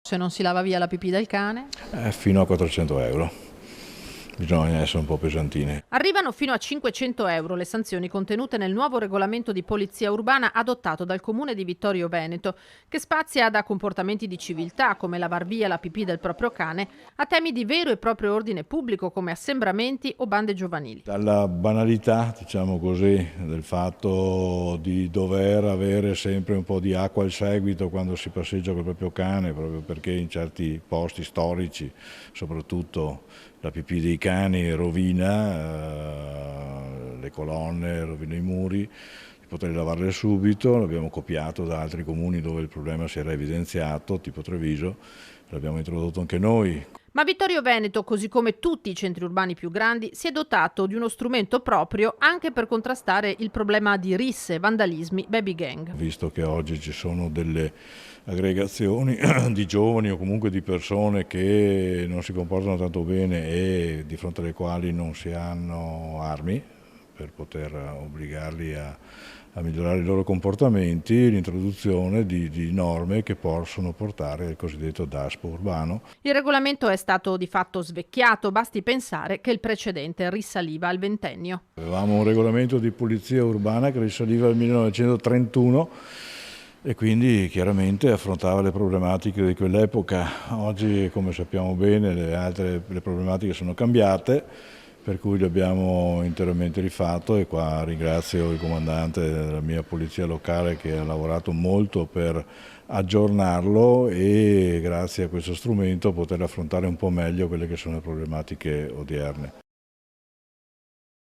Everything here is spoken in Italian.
Se non si lava via la pipì del cane? Fino a 400 euro. Bisogna essere un po' pesantini. Arrivano fino a 500 euro le sanzioni contenute nel nuovo regolamento di polizia urbana adottato dal comune di Vittorio Veneto, che spazia da comportamenti di civiltà come lavar via la pipì del proprio cane a temi di vero e proprio ordine pubblico come assembramenti o bande giovanili. Dalla banalità, diciamo così, del fatto di dover avere sempre un po' di acqua al seguito quando si passeggia col proprio cane, proprio perché in certi posti storici, soprattutto la pipì dei cani rovina le colonne, rovina i muri, di poter lavarle subito. L'abbiamo copiato da altri comuni dove il problema si era evidenziato, tipo Treviso, l'abbiamo introdotto anche noi. Ma Vittorio Veneto, così come tutti i centri urbani più grandi, si è dotato di uno strumento proprio anche per contrastare il problema di risse, vandalismi, baby gang. Visto che oggi ci sono delle aggregazioni di giovani o comunque di persone che non si comportano tanto bene e di fronte alle quali non si hanno armi per poter obbligarli a migliorare i loro comportamenti, l'introduzione di norme che possono portare al cosiddetto DASPO urbano. Il regolamento è stato di fatto svecchiato, basti pensare che il precedente risaliva al ventennio. Avevamo un regolamento di polizia urbana che risaliva al 1931 e quindi chiaramente affrontava le problematiche di quell'epoca. Oggi, come sappiamo bene, le problematiche sono cambiate, per cui l'abbiamo interamente rifatto e qua ringrazio il comandante della mia polizia locale che ha lavorato molto per aggiornarlo e grazie a questo strumento poter affrontare un po' meglio quelle che sono le problematiche odierne.